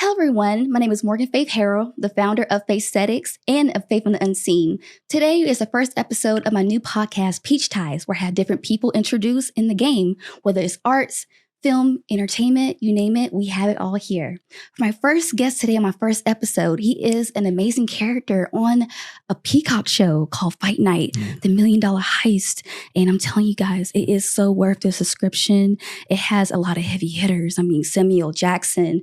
Hello, everyone. My name is Morgan Faith Harrell, the founder of Faith Aesthetics and of Faith on the Unseen. Today is the first episode of my new podcast, Peach Ties, where I have different people introduced in the game, whether it's arts, film, entertainment, you name it, we have it all here. For my first guest today on my first episode, he is an amazing character on a Peacock show called Fight Night, the $1 Million Heist. And I'm telling you guys, it is so worth the subscription. It has a lot of heavy hitters. I mean, Samuel Jackson,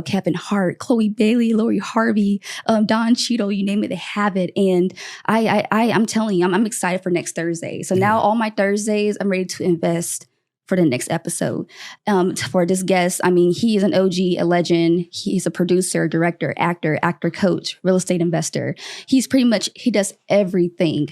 Kevin Hart, Chloe Bailey, Lori Harvey, Don Cheadle, you name it, they have it. And I'm telling you, I'm excited for next Thursday. So now all my Thursdays, I'm ready to invest for the next episode. For this guest, I mean, he is an OG, a legend. He's a producer, director, actor, coach, real estate investor. He does everything.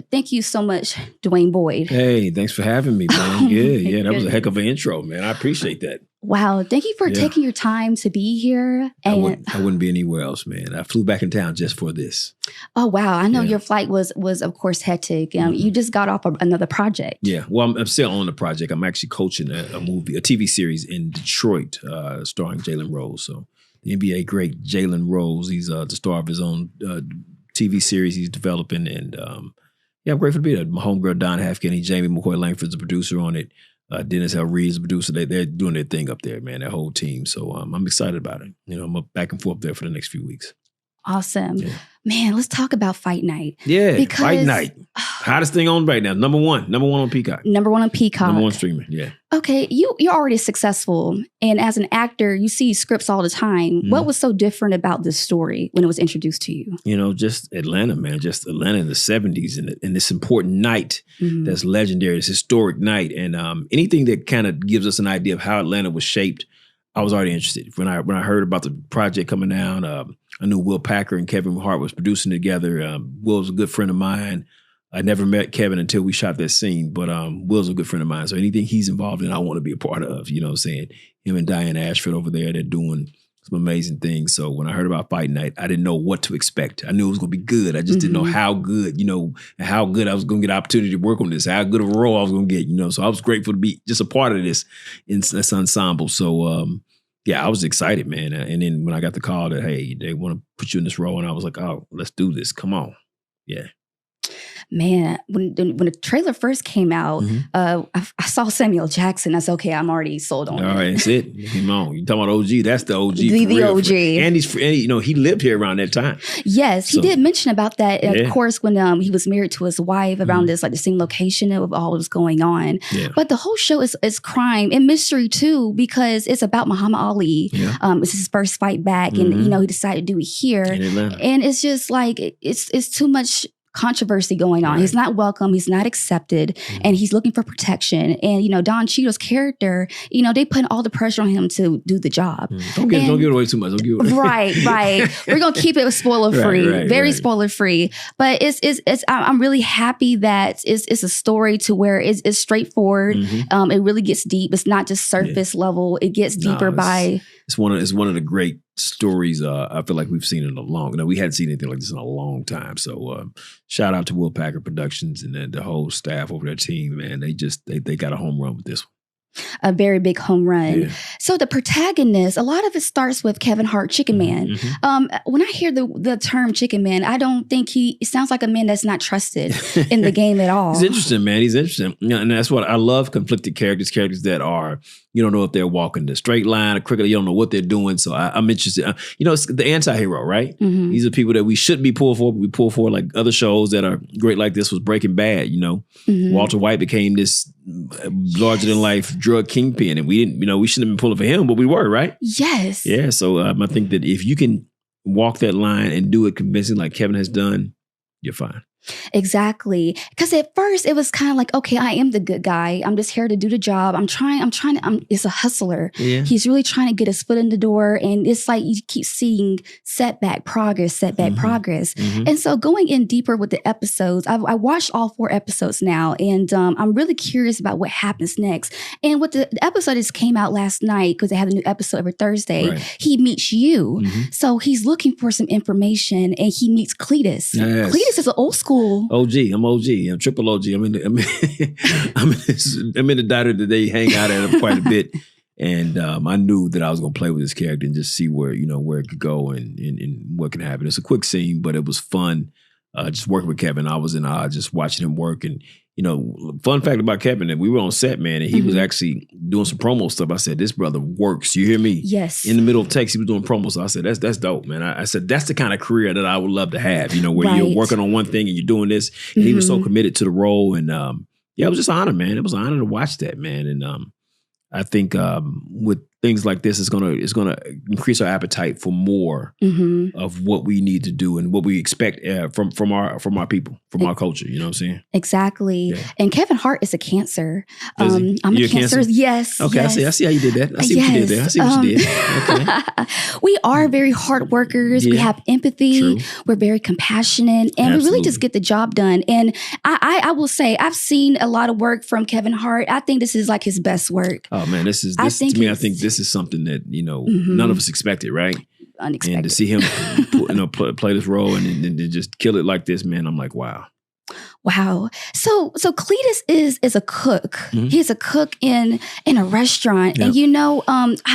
Thank you so much, Dwayne Boyd. Hey, thanks for having me, man. Yeah, that was a heck of an intro, man. I appreciate that. Wow. Thank you for taking your time to be here. And I wouldn't be anywhere else, man. I flew back in town just for this. Oh, wow. I know your flight was of course, hectic. You just got off another project. Yeah. Well, I'm still on the project. I'm actually coaching a TV series in Detroit, starring Jalen Rose. So the NBA great Jalen Rose, he's the star of his own TV series he's developing. And I'm grateful to be there. My homegirl, Don Halfkenny, Jamie McCoy Langford's the producer on it. Dennis L. Reed's the producer. They're doing their thing up there, man, that whole team. So I'm excited about it. I'm back and forth there for the next few weeks. Awesome. Yeah. Man, let's talk about Fight Night. Yeah, Fight Night. Hottest thing on right now. Number one on Peacock. Number one on Peacock. Number one streaming, yeah. Okay, you're already successful. And as an actor, you see scripts all the time. What was so different about this story when it was introduced to you? Just Atlanta, man. Just Atlanta in the 70s and this important night that's legendary, this historic night. And anything that kind of gives us an idea of how Atlanta was shaped, I was already interested. When I heard about the project coming down, I knew Will Packer and Kevin Hart was producing together. Will was a good friend of mine. I never met Kevin until we shot that scene, but Will's a good friend of mine. So anything he's involved in, I want to be a part of. You know what I'm saying? Him and Diane Ashford over there, they're doing some amazing things. So when I heard about Fight Night, I didn't know what to expect. I knew it was going to be good. I just didn't know how good, and how good I was going to get an opportunity to work on this, how good of a role I was going to get, So I was grateful to be just a part of this in this ensemble. So, I was excited, man. And then when I got the call that, hey, they want to put you in this role, and I was like, oh, let's do this. Come on. Yeah. Man, when the trailer first came out, I saw Samuel Jackson. I said, okay, I'm already sold on it. All right, that's it. Come on. You talking about OG? That's the OG. The OG. And he lived here around that time. Yes, he did mention about that. Of course, when he was married to his wife around this, like the same location of all that was going on. Yeah. But the whole show is crime and mystery too, because it's about Muhammad Ali. Yeah. It's his first fight back, and he decided to do it here. And it's just like it's too much controversy going on. Right. He's not welcome. He's not accepted, and he's looking for protection. And Don Cheadle's character, they put all the pressure on him to do the job. Don't give it away too much. Don't give it away. Right. We're gonna keep it spoiler free, very spoiler free. But I'm really happy that it's a story to where it's straightforward. It really gets deep. It's not just surface level. It gets deeper It's one of the great stories I feel like we've seen in a long. We hadn't seen anything like this in a long time. So shout out to Will Packer Productions and the whole staff over their team. Man, they got a home run with this one. A very big home run. Yeah. So the protagonist, a lot of it starts with Kevin Hart, Chicken Man. When I hear the term Chicken Man, I don't think it sounds like a man that's not trusted in the game at all. He's interesting, man. He's interesting. And that's what I love, conflicted characters that are, you don't know if they're walking the straight line or crooked. You don't know what they're doing. So I'm interested. It's the anti-hero, right? These are people that we shouldn't be pulled for, but we pull for, like other shows that are great like this was Breaking Bad, Walter White became this larger than life drug kingpin, and we didn't, we shouldn't have been pulling for him, but we were, right? Yes. Yeah. So I think that if you can walk that line and do it convincing like Kevin has done, you're fine. Exactly. Because at first it was kind of like, okay, I am the good guy. I'm just here to do the job. It's a hustler. Yeah. He's really trying to get his foot in the door. And it's like you keep seeing setback, progress. And so going in deeper with the episodes, I watched all 4 episodes now, and I'm really curious about what happens next. And what the episode just came out last night, because they have a new episode every Thursday. Right. He meets you. So he's looking for some information, and he meets Cletus. Yes. Cletus is an old school. OG. I'm OG. I'm triple OG. I'm in the diner that they hang out at quite a bit. And I knew that I was going to play with this character and just see where it could go and what could happen. It's a quick scene, but it was fun. Just working with Kevin, I was in awe just watching him work. And fun fact about Kevin, that we were on set, man, and he was actually doing some promo stuff. I said, this brother works. You hear me? Yes. In the middle of text, he was doing promo. So I said, that's dope, man. I said, that's the kind of career that I would love to have, where you're working on one thing and you're doing this. And he was so committed to the role. And it was just an honor, man. It was an honor to watch that, man. And I think with things like this, it's gonna increase our appetite for more of what we need to do and what we expect from our people, from our culture. You know what I'm saying? Exactly. Yeah. And Kevin Hart is a Cancer. I'm a Cancer. Yes. Okay. Yes. I see how you did that. I see what you did there. I see what you did. Okay. We are very hard workers. Yeah. We have empathy. True. We're very compassionate, and we really just get the job done. And I will say, I've seen a lot of work from Kevin Hart. I think this is like his best work. Oh man, I think this is something that none of us expected, right? Unexpected. And to see him play this role and just kill it like this, man, I'm like, wow. So Cletus is a cook. He's a cook in a restaurant. Yep. And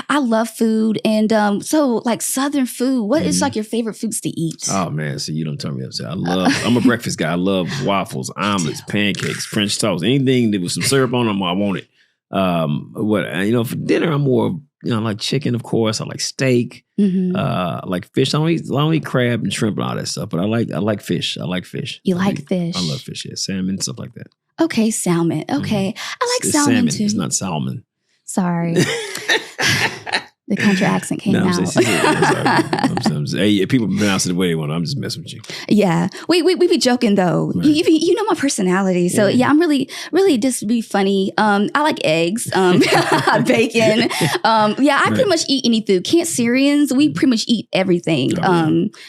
I love food. And so like Southern food, what is like your favorite foods to eat? Oh man, so you don't turn me upset. I'm a breakfast guy. I love waffles, omelets, pancakes, French toast, anything that with some syrup on them, I want it. For dinner, I'm more I like chicken, of course. I like steak. I like fish. I don't eat crab and shrimp and all that stuff, but I like fish. I like fish. You like fish? I love fish, yeah. Salmon, stuff like that. Okay, salmon. Okay. I like salmon too. It's not salmon. Sorry. The country accent came out. Hey, people pronounce it the way they want. I'm just messing with you. Yeah, we be joking though. Right. You know my personality, so yeah, I'm really just be funny. I like eggs, bacon. I pretty much eat any food. Syrians, we pretty much eat everything.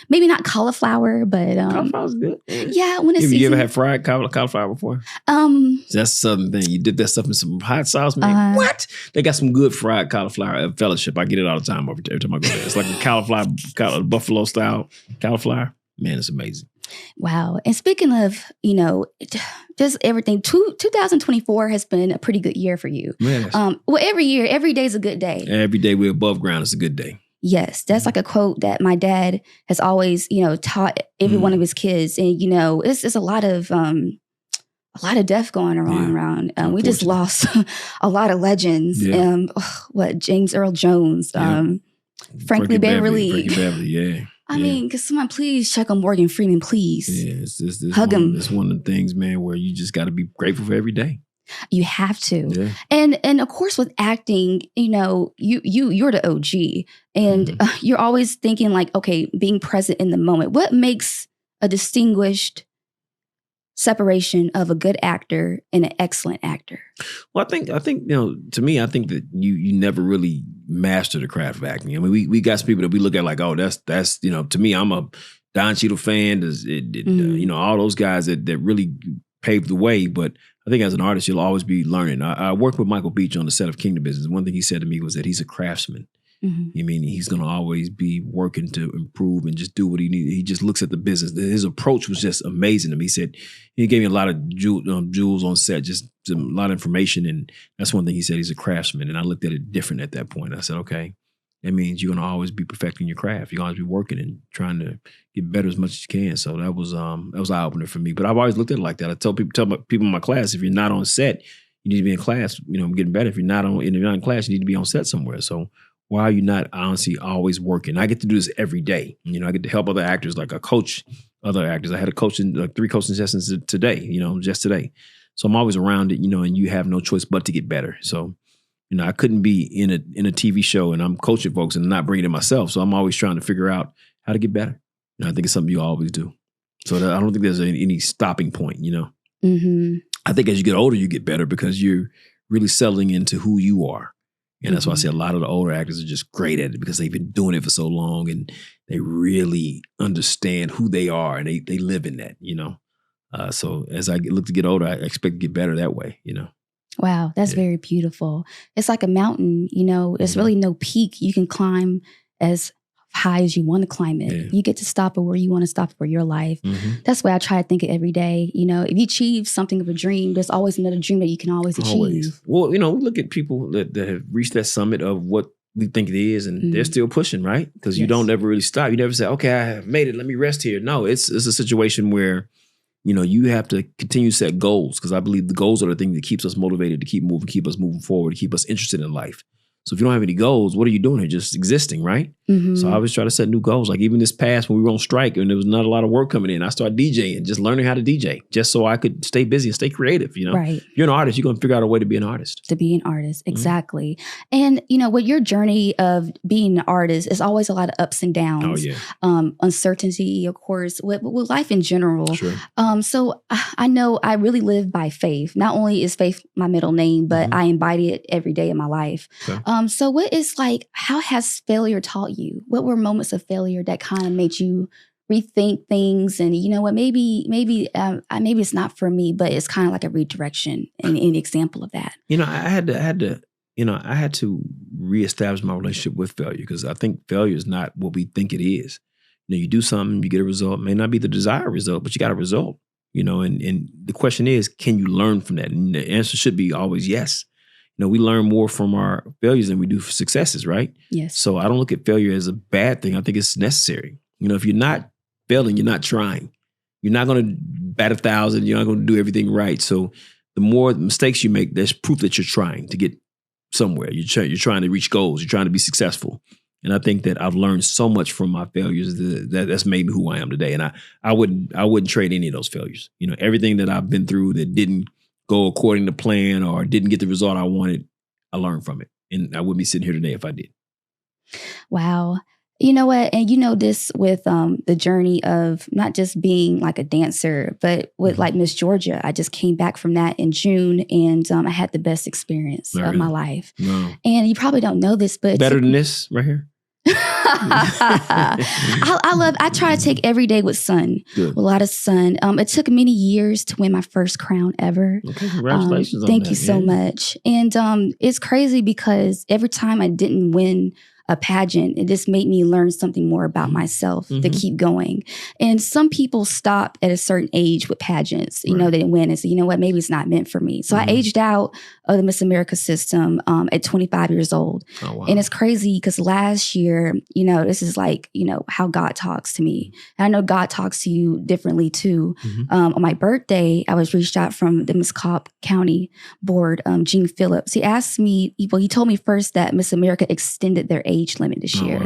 Maybe not cauliflower, but cauliflower's good. Yeah, when it's you ever had fried cauliflower before? That's a Southern thing. You dip that stuff in some hot sauce, man. What? They got some good fried cauliflower at Fellowship. I get it all the time every time I go there. It's like a cauliflower, buffalo style cauliflower. Man, it's amazing. Wow. And speaking of, just everything, 2024 has been a pretty good year for you. Yes. Every day is a good day. Every day we're above ground is a good day. Yes, that's like a quote that my dad has always, taught every one of his kids. And, it's a lot of death going around. We just lost a lot of legends. Yeah. James Earl Jones, Frankie Beverly. Frankie Beverly, yeah. I mean, could someone please check on Morgan Freeman, please? Yeah, it's hug him. It's one of the things, man, where you just got to be grateful for every day. You have to. Yeah. And of course with acting, you're the OG, and you're always thinking like, okay, being present in the moment. What makes a distinguished separation of a good actor and an excellent actor? Well, I think to me, I think that you never really master the craft of acting. I mean, we got some people that we look at like, oh, that's to me, I'm a Don Cheadle fan. All those guys that really paved the way. But I think as an artist, you'll always be learning. I worked with Michael Beach on the set of Kingdom Business. One thing he said to me was that he's a craftsman. I mean, he's going to always be working to improve and just do what he needs. He just looks at the business. His approach was just amazing to me. He said, he gave me a lot of jewels on set, just a lot of information. And that's one thing he said, he's a craftsman. And I looked at it different at that point. I said, okay, that means you're going to always be perfecting your craft. You're going to always be working and trying to get better as much as you can. So that was eye-opener for me. But I've always looked at it like that. I tell people in my class, if you're not on set, you need to be in class, getting better. If you're not in class, you need to be on set somewhere. So why are you not honestly always working? I get to do this every day. I get to help other actors, like I coach other actors. I had a 3 coaching sessions today, just today. So I'm always around it, and you have no choice but to get better. So, I couldn't be in a TV show and I'm coaching folks and not bringing it myself. So I'm always trying to figure out how to get better. I think it's something you always do. So I don't think there's any stopping point, I think as you get older, you get better because you're really settling into who you are. And that's why I say a lot of the older actors are just great at it because they've been doing it for so long and they really understand who they are and they live in that, So as I look to get older, I expect to get better that way, Wow, that's very beautiful. It's like a mountain, there's really no peak you can climb as high as you want to climb it. Yeah. You get to stop it where you want to stop it for your life. That's why I try to think it every day. You know, if you achieve something of a dream, there's always another dream that you can always achieve. Well, you know, we look at people that have reached that summit of what we think it is, and they're still pushing, right? Because you don't ever really stop. You never say, okay, I have made it, let me rest here. No, it's a situation where, you know, you have to continue to set goals, because I believe the goals are the thing that keeps us motivated to keep moving, keep us moving forward, keep us interested in life. So if you don't have any goals, what are you doing here? Just existing, right? So I always try to set new goals. Like even this past when we were on strike and there was not a lot of work coming in, I started DJing, just learning how to DJ, just so I could stay busy and stay creative. You know, Right. If you're an artist, you're going to figure out a way to be an artist. To be an artist, exactly. And you know, with your journey of being an artist, it's always a lot of ups and downs. Oh yeah. Uncertainty, of course, with life in general. Sure. So I know I really live by faith. Not only is faith my middle name, but I embody it every day in my life. Okay. So what is how has failure taught you? What were moments of failure that kind of made you rethink things? And you know what, maybe it's not for me, but it's kind of like a redirection and an example of that. You know, I had to reestablish my relationship with failure, because I think failure is not what we think it is. You know, you do something, you get a result, it may not be the desired result, but you got a result. You know, and the question is, can you learn from that? And the answer should be always yes. You know, we learn more from our failures than we do for successes, right? Yes. So I don't look at failure as a bad thing. I think it's necessary. You know, if you're not failing, you're not trying. You're not going to bat 1,000. You're not going to do everything right. So the more mistakes you make, there's proof that you're trying to get somewhere. You're trying to reach goals. You're trying to be successful. And I think that I've learned so much from my failures that's made me who I am today. And I wouldn't trade any of those failures. You know, everything that I've been through that didn't go according to plan or didn't get the result I wanted, I learned from it. And I wouldn't be sitting here today if I did. Wow. You know what? And you know this with the journey of not just being like a dancer, but with like Miss Georgia. I just came back from that in June, and I had the best experience of my life. No. And you probably don't know this, but Better than this right here? I try to take every day with sun. Good. With a lot of sun. It took many years to win my first crown ever. Okay, congratulations on that. Thank you so much. And it's crazy because every time I didn't win a pageant, it just made me learn something more about myself to keep going. And some people stop at a certain age with pageants. You know, they didn't win and say, you know what, maybe it's not meant for me. So I aged out of the Miss America system at 25 years old. Oh, wow. And it's crazy because last year, you know, this is like, you know, how God talks to me. And I know God talks to you differently too. On my birthday, I was reached out from the Miss Cobb County Board, Gene Phillips. He asked me, he told me first that Miss America extended their age limit this year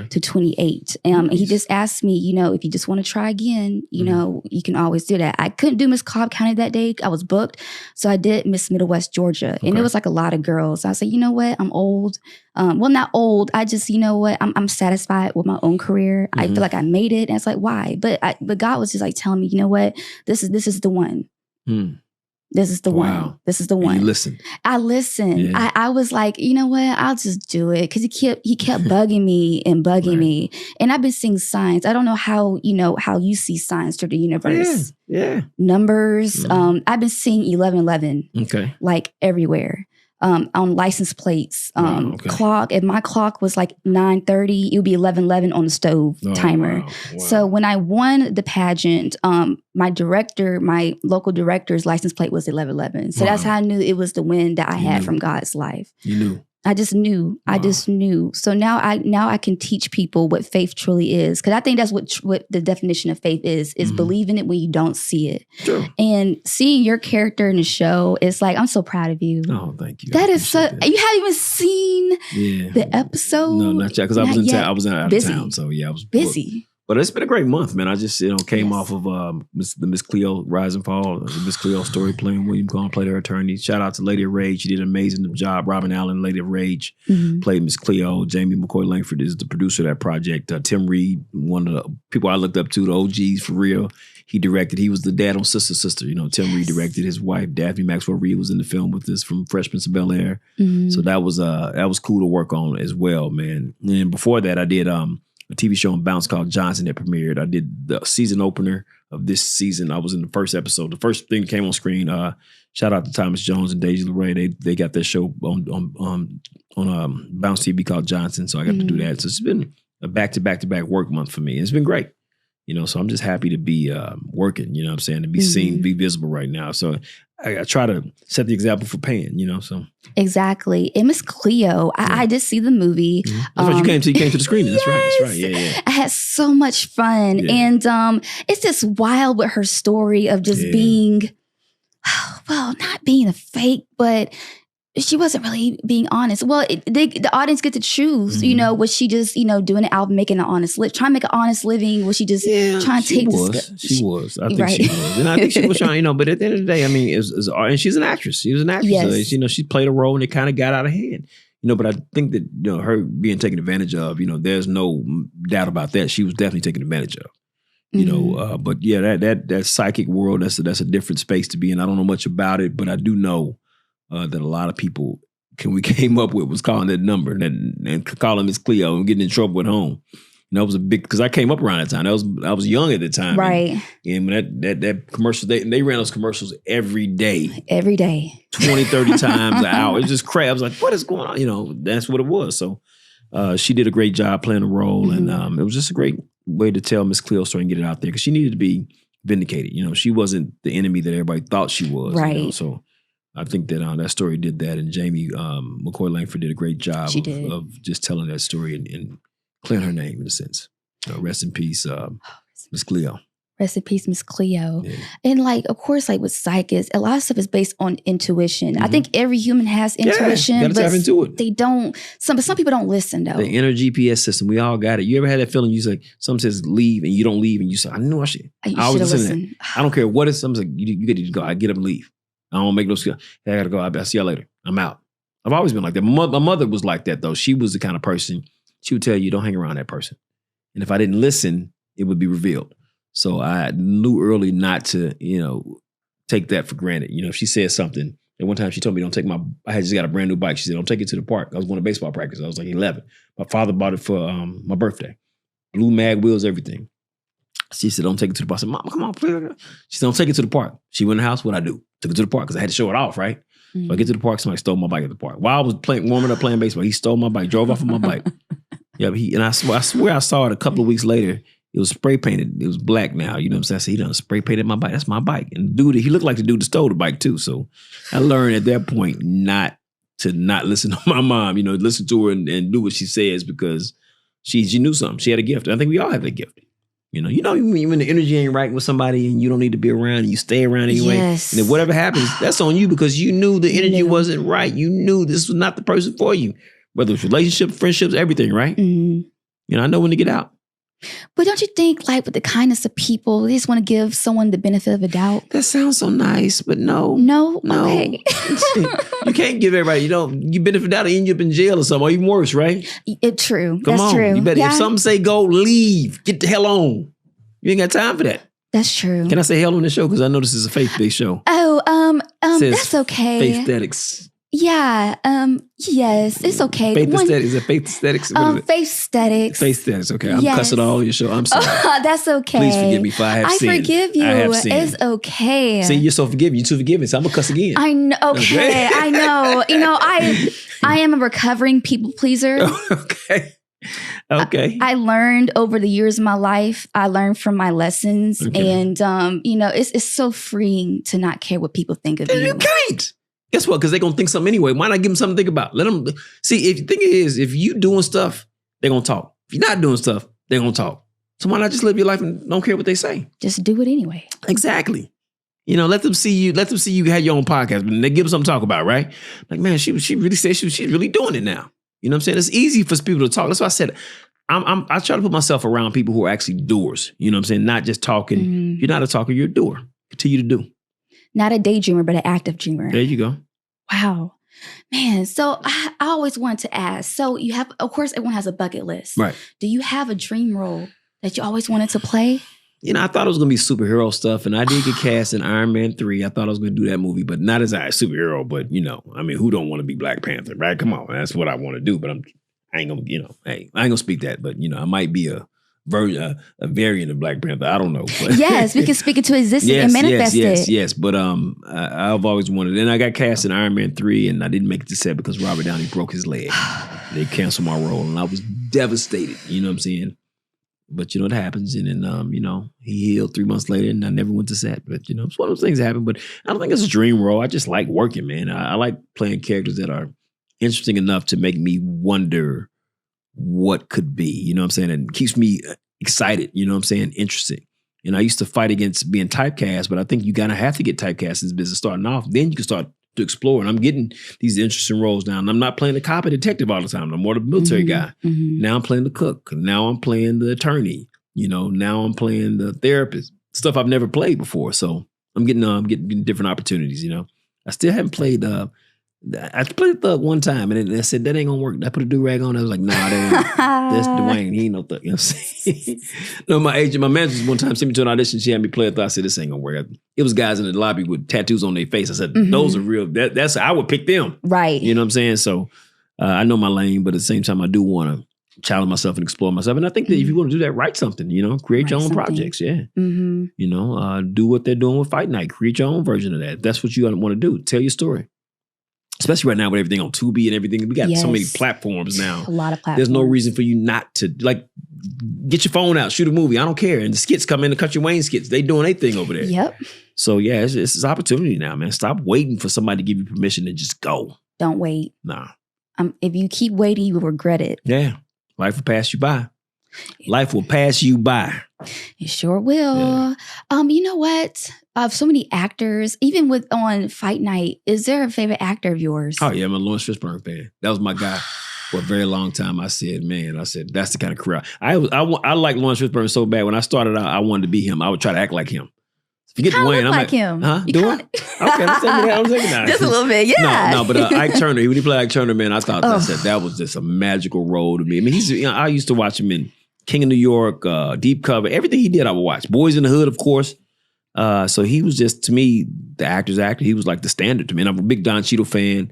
to 28. And he just asked me, you know, if you just want to try again, you know, you can always do that. I couldn't do Miss Cobb County that day. I was booked. So I did Miss Middle West Georgia. And it was like a lot of girls. I said, you know what? I'm old. Well, not old. I just, you know what? I'm satisfied with my own career. I feel like I made it. And it's like, why? But God was just like telling me, you know what? This is the one. This is the one. This is the one. And you listened. I listened. Yeah. I was like, you know what? I'll just do it. Because he kept bugging me and bugging me. And I've been seeing signs. I don't know how you see signs through the universe. Yeah. Numbers. I've been seeing 1111. Okay. Like everywhere. On license plates, clock. If my clock was like 9:30, it would be 11:11 on the stove timer. Wow. So when I won the pageant, my local director's license plate was 11:11. So that's how I knew it was the win that I had from God's life. You knew. I just knew. Wow. I just knew. So now I can teach people what faith truly is. Because I think that's what the definition of faith is believing it when you don't see it. True. And seeing your character in the show, it's like, I'm so proud of you. Oh, thank you. That is so, you haven't even seen the episode? No, not yet. Because I was in town. I was out of town. So yeah, I was busy. But it's been a great month, man. I just, came off of the Miss Cleo Rise and Fall, the Miss Cleo story, playing William Gone, played her attorney. Shout out to Lady of Rage. She did an amazing job. Robin Allen, Lady of Rage, played Miss Cleo. Jamie McCoy Langford is the producer of that project. Tim Reed, one of the people I looked up to, the OGs for real. He directed. He was the dad on Sister Sister. Tim Reed directed. His wife, Daphne Maxwell Reed, was in the film with us from Fresh Prince of Bel-Air. So that was cool to work on as well, man. And before that, I did a TV show on Bounce called Johnson that premiered. I did the season opener of this season. I was in the first episode. The first thing that came on screen, shout out to Thomas Jones and Deja LeRae. They got their show on Bounce TV called Johnson, so I got to do that. So it's been a back-to-back-to-back work month for me. It's been great. So I'm just happy to be working, what I'm saying, to be seen, be visible right now. So I try to set the example for Pan, so. Exactly. And Miss Cleo, I did see the movie. That's right. You came to the screening. Yes, That's right. Yeah. I had so much fun. Yeah. And it's just wild with her story of just being, well, not being a fake, but she wasn't really being honest. Well, the audience get to choose, was she just, doing an album, making an honest trying to make an honest living? Was she just trying to take this? She was. I think she was. And I think she was trying, but at the end of the day, I mean, it was and she's an actress. She was an actress. Yes. So, she played a role and it kind of got out of hand. But I think that, her being taken advantage of, there's no doubt about that. She was definitely taken advantage of. But yeah, that psychic world, that's a different space to be in. I don't know much about it, but I do know that a lot of people we came up with was calling that number and calling Miss Cleo and getting in trouble at home. That was a big, because I came up around that time. I was young at the time. Right. And when that commercial, they ran those commercials every day. Every day. 20, 30 times an hour. It was just crap. I was like, what is going on? That's what it was. So she did a great job playing a role. And it was just a great way to tell Miss Cleo's story and get it out there, because she needed to be vindicated. She wasn't the enemy that everybody thought she was. Right. So I think that that story did that, and Jamie McCoy Langford did a great job of just telling that story and clearing her name in a sense. Rest in peace, Miss Cleo. Rest in peace, Miss Cleo. Yeah. And of course, with psychics, a lot of stuff is based on intuition. I think every human has intuition, but tap into it. They don't. Some people don't listen though. The inner GPS system, we all got it. You ever had that feeling? You say someone says leave and you don't leave, and you say, I knew I should. I always listen to that. I don't care what it's. Someone's like, you get to go. I get up and leave. I don't make no skill. Hey, I gotta go. I'll see you later. I'm out. I've always been like that. My mother was like that though. She was the kind of person, she would tell you, don't hang around that person. And if I didn't listen, it would be revealed. So I knew early not to, take that for granted. If she said something, and one time she told me, I had just got a brand new bike. She said, don't take it to the park. I was going to baseball practice. I was like 11. My father bought it for my birthday. Blue mag wheels, everything. She said, don't take it to the park. I said, Mom, come on. She said, don't take it to the park. She went in the house, what'd I do? Took it to the park because I had to show it off, right? Mm-hmm. So I get to the park, somebody stole my bike at the park. While I was warming up playing baseball, he stole my bike, drove off on my bike. And I swear I saw it a couple of weeks later. It was spray painted. It was black now. You know what I'm saying? I said, he done spray painted my bike. That's my bike. And dude, he looked like the dude that stole the bike too. So I learned at that point not to not listen to my mom, listen to her and do what she says, because she knew something. She had a gift. I think we all have that gift. When the energy ain't right with somebody and you don't need to be around and you stay around anyway. Yes. And if whatever happens, that's on you, because you knew the energy wasn't right. You knew this was not the person for you. Whether it's relationship, friendships, everything, right? Mm-hmm. I know when to get out. But don't you think, with the kindness of people, they just want to give someone the benefit of a doubt? That sounds so nice, but no. No? Okay. You can't give everybody, you benefit of doubt and end up in jail or something, or even worse, right? True. Come That's on. true. You better, if something say go, leave. Get the hell on. You ain't got time for that. That's true. Can I say hell on this show? Because I know this is a faith-based show. Oh, that's okay. Faith aesthetics. Yeah. Yes, it's okay. Faith aesthetics. Is it faith aesthetics? Faith aesthetics. Faith aesthetics. Okay. I'm cussing all on your show. I'm sorry. That's okay. Please forgive me if I have sinned. I forgive you. I have sinned. It's okay. See, you're so forgiving. You're too forgiving. So I'm going to cuss again. I know. Okay. I know. I am a recovering people pleaser. Okay. Okay. I learned over the years of my life. I learned from my lessons. Okay. And, it's so freeing to not care what people think of you. You can't. Guess what? Because they're going to think something anyway. Why not give them something to think about? Let them see. If the thing is, if you doing stuff, they're going to talk. If you're not doing stuff, they're going to talk. So why not just live your life and don't care what they say? Just do it anyway. Exactly. Let them see you. Let them see you had your own podcast, but they give them something to talk about, right? Like, man, she really said she's really doing it now. You know what I'm saying? It's easy for people to talk. That's why I said I try to put myself around people who are actually doers. You know what I'm saying? Not just talking. Mm-hmm. You're not a talker. You're a doer. Continue to do. Not a daydreamer, but an active dreamer. There you go. Wow. Man, so I always wanted to ask. So you have, of course, everyone has a bucket list. Right. Do you have a dream role that you always wanted to play? I thought it was going to be superhero stuff, and I did get cast in Iron Man 3. I thought I was going to do that movie, but not as a superhero, but, who don't want to be Black Panther, right? Come on, that's what I want to do, but I ain't going to, hey, I ain't going to speak that, but, I might be a a variant of Black Panther. I don't know. But Yes, we can speak it to existence and manifest it. Yes. But I've always wanted. And I got cast in Iron Man 3, and I didn't make it to set because Robert Downey broke his leg. They canceled my role, and I was devastated. You know what I'm saying? But you know what happens, and then he healed 3 months later, and I never went to set. But it's one of those things that happen. But I don't think it's a dream role. I just like working, man. I like playing characters that are interesting enough to make me wonder what could be. You know what I'm saying? And keeps me excited. You know what I'm saying? Interesting. I used to fight against being typecast, but I think you gotta have to get typecast in this business starting off. Then you can start to explore. And I'm getting these interesting roles now. And I'm not playing the cop and detective all the time. I'm more the military guy. Mm-hmm. Now I'm playing the cook. Now I'm playing the attorney. Now I'm playing the therapist. Stuff I've never played before. So I'm getting different opportunities. I still haven't played. I played Thug one time, and I said that ain't gonna work. I put a do-rag on. I was like, nah, that's Dwayne. He ain't no Thug. You know what I'm saying? No, my manager one time sent me to an audition. She had me play a Thug. I said, this ain't gonna work. It was guys in the lobby with tattoos on their face. I said, those are real. That's I would pick them. Right. You know what I'm saying? So I know my lane, but at the same time, I do want to challenge myself and explore myself. And I think that if you want to do that, write something. Create your own projects. Yeah. Mm-hmm. Do what they're doing with Fight Night. Create your own version of that. That's what you want to do. Tell your story. Especially right now with everything on Tubi and everything. We got so many platforms now. A lot of platforms. There's no reason for you not to, get your phone out, shoot a movie. I don't care. And the skits come in, the Country Wayne skits. They doing their thing over there. Yep. So, yeah, it's opportunity now, man. Stop waiting for somebody to give you permission to just go. Don't wait. Nah. If you keep waiting, you will regret it. Yeah. Life will pass you by. Life will pass you by. It sure will. Yeah. You know what? So many actors, even on Fight Night, is there a favorite actor of yours? Oh, yeah, I'm a Lawrence Fishburne fan. That was my guy for a very long time. I said, that's the kind of career. I like Lawrence Fishburne so bad. When I started out, I wanted to be him. I would try to act like him. Forget Dwayne. I'm like him. Huh? Do I? Okay, let's tell me that. I'm saying that. Just a little bit, yeah. No, but Ike Turner, when he played Ike Turner, man, I thought that was just a magical role to me. I mean, I used to watch him in King of New York, Deep Cover, everything he did, I would watch. Boys in the Hood, of course. So he was just, to me, the actor's actor. He was like the standard to me. And I'm a big Don Cheadle fan.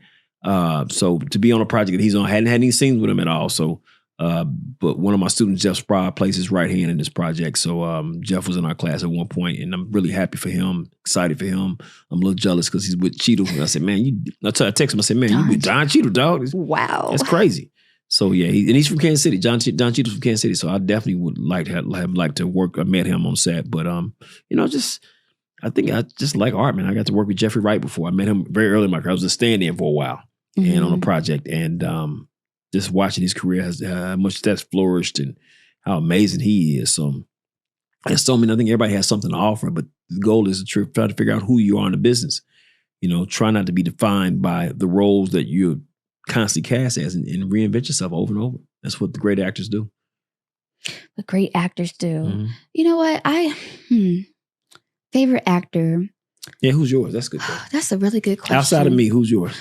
So to be on a project that he's on, hadn't had any scenes with him at all. So, but one of my students, Jeff Sprott, plays his right hand in this project. So Jeff was in our class at one point, and I'm really happy for him, excited for him. I'm a little jealous because he's with Cheadle. And I said, man, I text him, I said, man, you with Don Cheadle, dog. Wow. That's crazy. So yeah, he's from Kansas City. Don Cheadle's from Kansas City. So I definitely would have liked to work. I met him on set, but I think I just like art, man. I got to work with Jeffrey Wright before. I met him very early in my career. I was a stand-in for a while and on a project, and just watching his career has how much that's flourished and how amazing he is. So there's so many. I think everybody has something to offer, but the goal is to try to figure out who you are in the business. Try not to be defined by the roles that you're constantly cast as, and reinvent yourself over and over. That's what the great actors do. What great actors do. Mm-hmm. You know what? Favorite actor. Yeah, who's yours? That's good. That's a really good question. Outside of me, who's yours?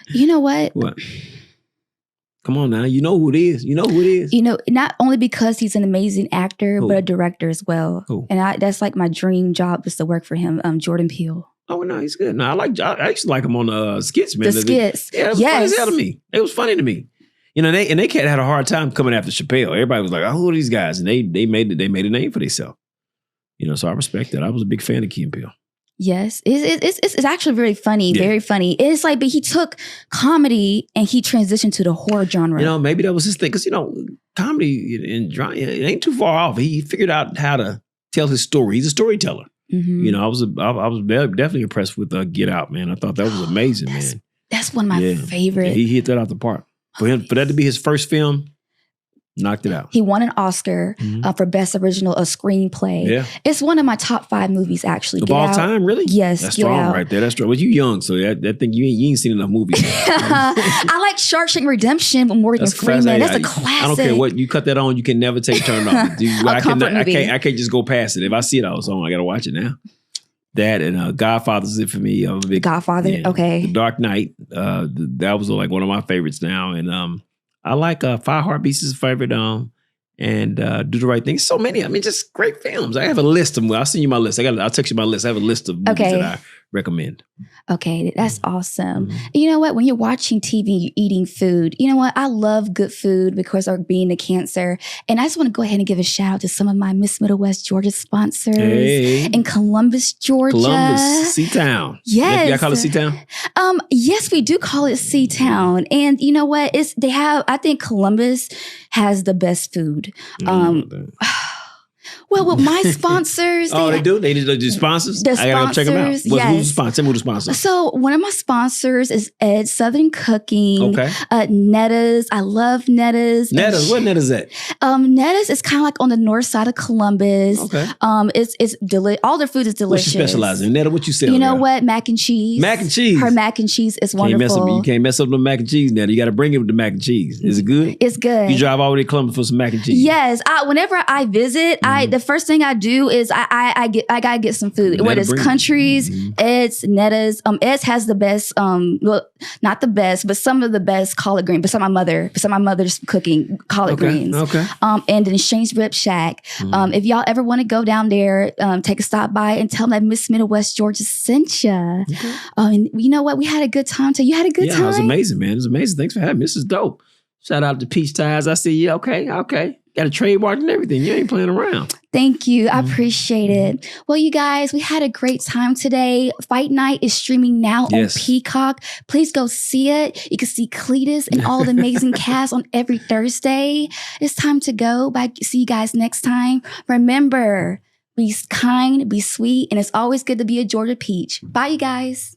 You know what? What? Come on now. You know who it is. Not only because he's an amazing actor, but a director as well. Who? And that's like my dream job is to work for him, Jordan Peele. Oh, no, he's good. No, I used to like him on the skits, man. The skits. Yeah, it was funny as hell to me. It was funny to me. They had a hard time coming after Chappelle. Everybody was like, oh, who are these guys? And they made a name for themselves. So I respect that. I was a big fan of Key and Peele. Yes, it's actually very funny, very funny. It's like, but he took comedy and he transitioned to the horror genre. Maybe that was his thing, because comedy and drama, it ain't too far off. He figured out how to tell his story. He's a storyteller. Mm-hmm. I was definitely impressed with Get Out, man. I thought that was amazing, man. That's one of my favorite. Yeah, he hit that out the park. For that to be his first film, knocked it out. He won an Oscar for Best Original Screenplay. Yeah. It's one of my top 5 movies, actually. Of all time, really? Yes. That's strong right there. That's strong. Well, you young, so that thing, you ain't seen enough movies. I like Shawshank Redemption with Morgan Freeman. That's a classic. I don't care what, you cut that on, you can never take a turn off. I can't just go past it. If I see it, I was on, I got to watch it now. That and Godfather's it for me. I'm a big Godfather, okay. The Dark Knight, that was like one of my favorites now. And I like Five Heartbeats is a favorite. And Do the Right Thing. So many. I mean, just great films. I have a list of them. I'll send you my list. I'll text you my list. I have a list of movies that I recommend. Okay, that's awesome. You know what? When you're watching TV, you're eating food. You know what? I love good food because of being a cancer. And I just want to go ahead and give a shout out to some of my Miss Middle West Georgia sponsors in Columbus, Georgia. Columbus, C-Town. Yes. Y'all call it C-Town? Yes, we do call it C-Town. And you know what? I think Columbus has the best food. Well, with my sponsors. They do? They do sponsors? The sponsors, I gotta go check them out. yes. Who's the sponsor? Tell me who the sponsor. So one of my sponsors is Ed Southern Cooking. Okay. Netta's. I love Netta's. Netta's? What Netta's at? Netta's is kind of like on the north side of Columbus. Okay. It's all their food is delicious. What you specialize in? Netta, what you sell? You know what? Mac and cheese. Mac and cheese. Her mac and cheese is wonderful. You can't mess up the mac and cheese, Netta. You got to bring it with the mac and cheese. Is it good? It's good. You drive all the way to Columbus for some mac and cheese? Yes. Whenever I visit, the first thing I do is I gotta get some food. Whether it's Countries, Ed's, Netta's. Ed's has the best, well, not the best, but some of the best collard greens. Beside my mother's cooking collard greens. Okay. And then Shane's Rib Shack. If y'all ever want to go down there, take a stop by and tell them that Miss Middle West Georgia sent you. Okay. And you know what? We had a good time too. You had a good time? Yeah, it was amazing, man. It was amazing. Thanks for having me. This is dope. Shout out to Peach Ties. I see you. Okay. Got a trademark and everything. You ain't playing around. Thank you. I appreciate it. Well, you guys, we had a great time today. Fight Night is streaming now on Peacock. Please go see it. You can see Cletus and all the amazing cast on every Thursday. It's time to go. Bye. See you guys next time. Remember, be kind, be sweet, and it's always good to be a Georgia Peach. Bye, you guys.